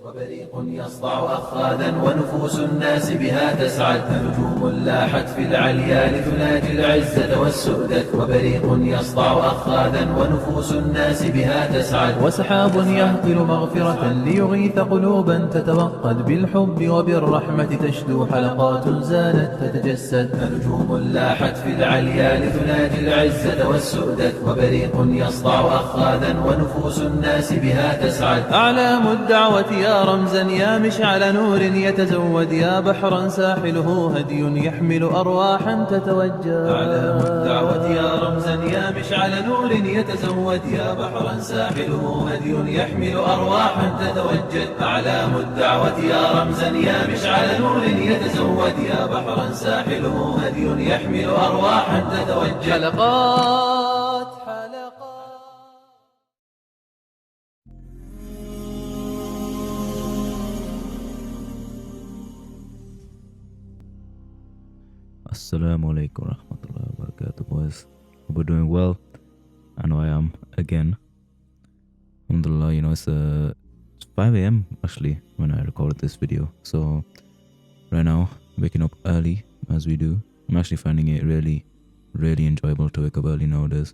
وبريق يصدع أخاذا ونفوس الناس بها تسعد نجوم لاحت في العليا لتناجي العزة والسؤدد وبريق يصدع أخاذا ونفوس الناس بها تسعد وسحاب يهطل مغفرة ليغيث قلوبا تتوقد بالحب وبالرحمة تشدو حلقات زانت تتجسد نجوم لاحت في العليا لتناجي العزة والسؤدد وبريق يصدع أخاذا ونفوس الناس بها تسعد أعلام الدعوة يا رمزا يا مشعل نور يتزود يا بحرا ساحله هدي يحمل أرواحا تتوجه أعلام الدعوة يا رمزا يا مشعل نور يتزود يا بحرا ساحله هدي يحمل أرواحا تتوجد أعلام الدعوة يا رمزا يا مشعل نور يتزود يا بحرا ساحله هدي يحمل أرواحا تتوجد حلقات Assalamu alaikum warahmatullahi wabarakatuh, boys. Hope we're doing well. I know I am again. Alhamdulillah, it's 5 a.m. actually when I recorded this video. So right now, waking up early as we do. I'm actually finding it really, really enjoyable to wake up early nowadays.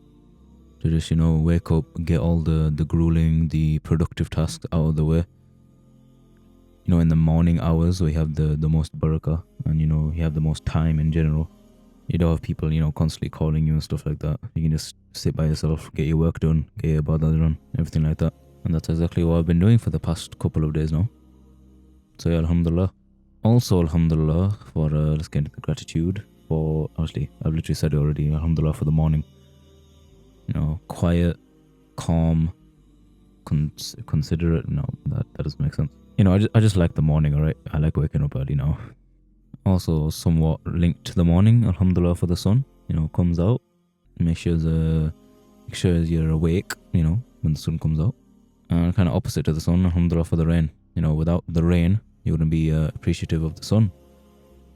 To just, wake up, get all the grueling, the productive tasks out of the way. In the morning hours where you have the most barakah and you have the most time in general. You don't have people constantly calling you and stuff like that. You can just sit by yourself, get your work done, get your ibadah done, everything like that. And that's exactly what I've been doing for the past couple of days now. So yeah, alhamdulillah. Also alhamdulillah for let's get into the gratitude for, actually I've literally said it already, alhamdulillah for the morning. Quiet, calm, considerate. No, that doesn't make sense. I just like the morning, alright? I like waking up early now. Also somewhat linked to the morning, alhamdulillah for the sun, comes out. Make sure you're awake, when the sun comes out. And kind of opposite to the sun, alhamdulillah for the rain. Without the rain, you wouldn't be appreciative of the sun.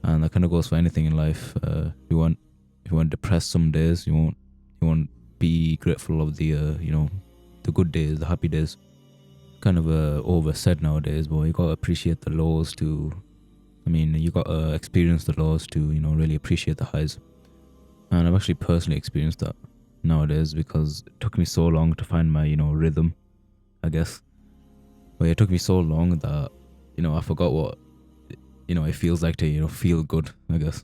And that kind of goes for anything in life. If you want depressed some days, you won't be grateful of the the good days, the happy days. Kind of oversaid nowadays, but you gotta appreciate the lows to, you gotta experience the lows to, really appreciate the highs. And I've actually personally experienced that nowadays because it took me so long to find my, rhythm, I guess. But it took me so long that, I forgot what, it feels like to, feel good, I guess.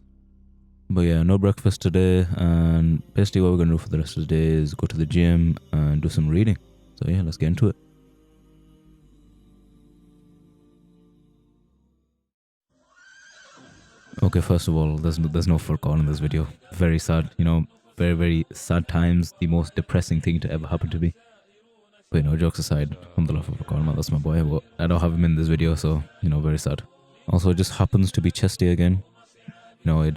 But yeah, no breakfast today, and basically what we're gonna do for the rest of the day is go to the gym and do some reading. So yeah, let's get into it. Okay, first of all, there's no Furqan in this video. Very sad, very, very sad times. The most depressing thing to ever happen to me. But jokes aside, alhamdulillah for Furqan, that's my boy. But I don't have him in this video, so, very sad. Also, it just happens to be chest day again. I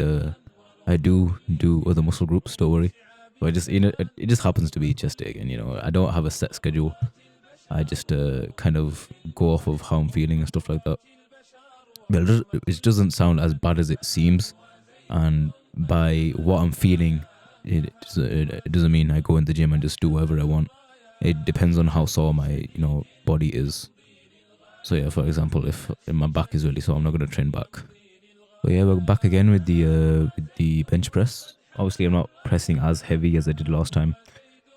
do other muscle groups, don't worry. But it just happens to be chest day again, I don't have a set schedule. I just kind of go off of how I'm feeling and stuff like that. Well, it doesn't sound as bad as it seems, and by what I'm feeling, it doesn't mean I go in the gym and just do whatever I want. It depends on how sore my body is. So yeah, for example, if my back is really sore, I'm not going to train back. But yeah, we're back again with the bench press. Obviously, I'm not pressing as heavy as I did last time,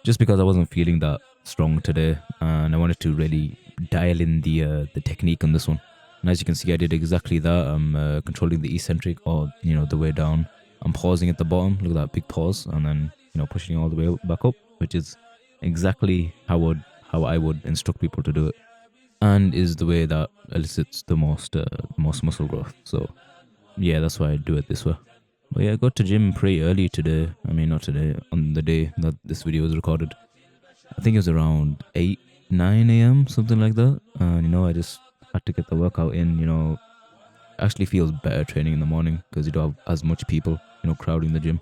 just because I wasn't feeling that strong today, and I wanted to really dial in the technique on this one. And as you can see, I did exactly that. I'm controlling the eccentric, or the way down. I'm pausing at the bottom. Look at that big pause, and then pushing all the way back up, which is exactly how I would instruct people to do it, and is the way that elicits the most muscle growth. So yeah, that's why I do it this way. But yeah, I got to gym pretty early today. Not today, on the day that this video was recorded. I think it was around 9 a.m, something like that. And I just had to get the workout in. Actually feels better training in the morning because you don't have as much people crowding the gym.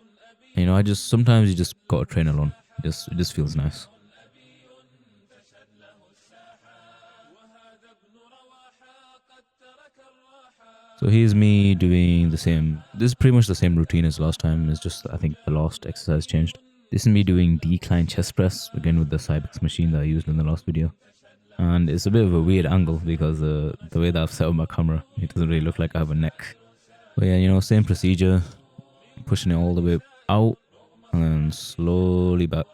Sometimes you just gotta train alone. It just feels nice. So here's me doing the same. This is pretty much the same routine as last time. It's just, I think the last exercise changed. This is me doing decline chest press, again with the Cybex machine that I used in the last video. And it's a bit of a weird angle because the way that I've set up my camera, it doesn't really look like I have a neck. But yeah, same procedure, pushing it all the way out and then slowly back,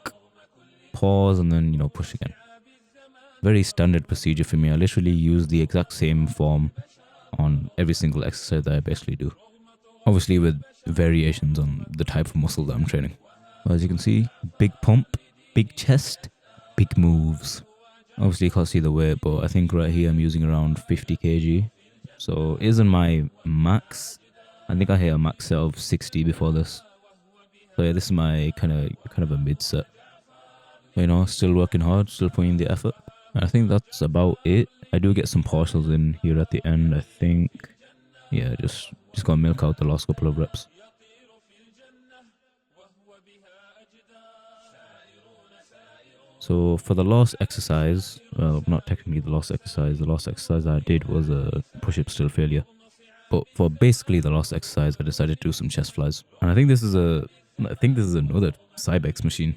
pause and then, push again. Very standard procedure for me. I literally use the exact same form on every single exercise that I basically do. Obviously with variations on the type of muscle that I'm training. As you can see, big pump, big chest, big moves. Obviously you can't see the weight, but I think right here I'm using around 50 kg. So it isn't my max. I think I hit a max set of 60 before this. So yeah, this is my kind of a mid set. Still working hard, still putting in the effort. I think that's about it. I do get some partials in here at the end, I think. Yeah, just gotta milk out the last couple of reps. So for the last exercise, well, not technically the last exercise I did was a push-up still failure. But for basically the last exercise, I decided to do some chest flies. And I think this is another Cybex machine.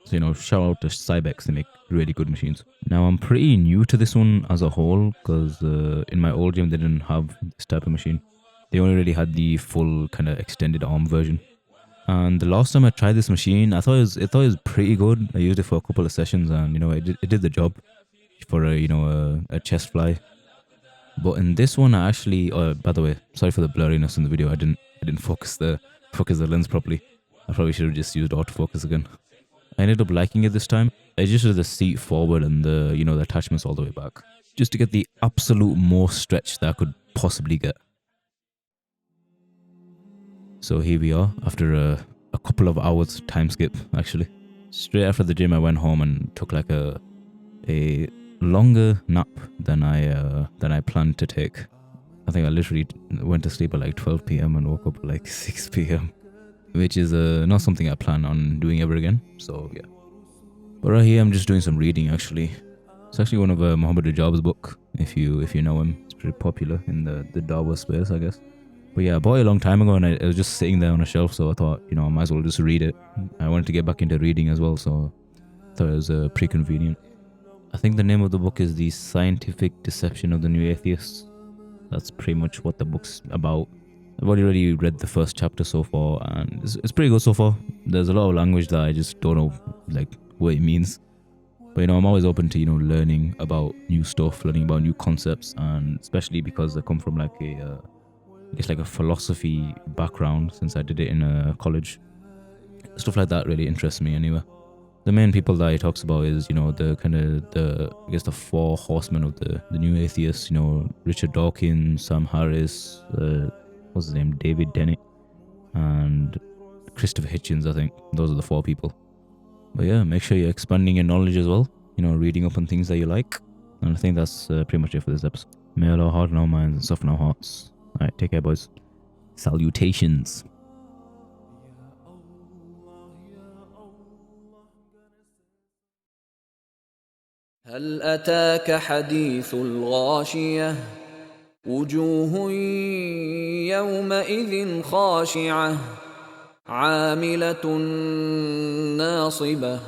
So, shout out to Cybex, they make really good machines. Now, I'm pretty new to this one as a whole because in my old gym, they didn't have this type of machine. They only really had the full kind of extended arm version. And the last time I tried this machine, I thought it was pretty good. I used it for a couple of sessions and, it did the job for a chest fly. But in this one, I actually, by the way, sorry for the blurriness in the video. I didn't focus the lens properly. I probably should have just used autofocus again. I ended up liking it this time. I just did the seat forward and the attachments all the way back, just to get the absolute most stretch that I could possibly get. So here we are after a couple of hours time skip. Actually, straight after the gym, I went home and took like a longer nap than I planned to take. I think I literally went to sleep at like 12 p.m. and woke up at like 6 p.m. which is not something I plan on doing ever again. So yeah. But right here, I'm just doing some reading actually. It's actually one of Muhammad Rajab's book. If you know him, it's pretty popular in the Dawa space, I guess. But yeah, I bought it a long time ago and it was just sitting there on a shelf. So I thought, I might as well just read it. I wanted to get back into reading as well, so I thought it was pretty convenient. I think the name of the book is The Scientific Deception of the New Atheists. That's pretty much what the book's about. I've already read the first chapter so far and it's pretty good so far. There's a lot of language that I just don't know like what it means. But I'm always open to learning about new stuff, learning about new concepts, and especially because I come from like a philosophy background since I did it in college. Stuff like that really interests me anyway. The main people that he talks about is the four horsemen of the new atheists. Richard Dawkins, Sam Harris, what's his name, David Dennett, and Christopher Hitchens. I think those are the four people. But yeah, make sure you're expanding your knowledge as well. Reading up on things that you like. And I think that's pretty much it for this episode. May Allah harden our minds and soften our hearts. Alright, take care, boys. Salutations. هل أتاك حديث الغاشية وجوه يومئذ خاشعة عاملة ناصبة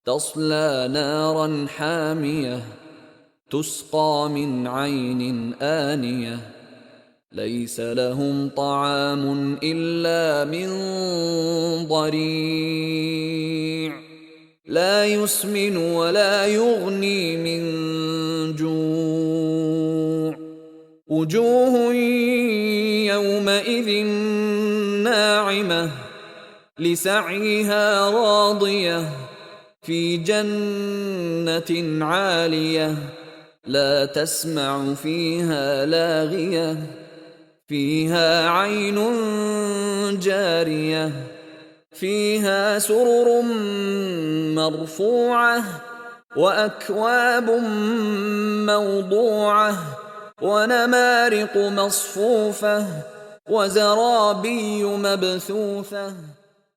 تصلى نارا حامية تسقى من عين آنية ليس لهم طعام إلا من ضريع لا يسمن ولا يغني من جوع وجوه يومئذ ناعمة لسعيها راضية في جنة عالية لا تسمع فيها لاغية فيها عين جارية فيها سرر مرفوعة وأكواب موضوعة ونمارق مصفوفة وزرابي مبثوثة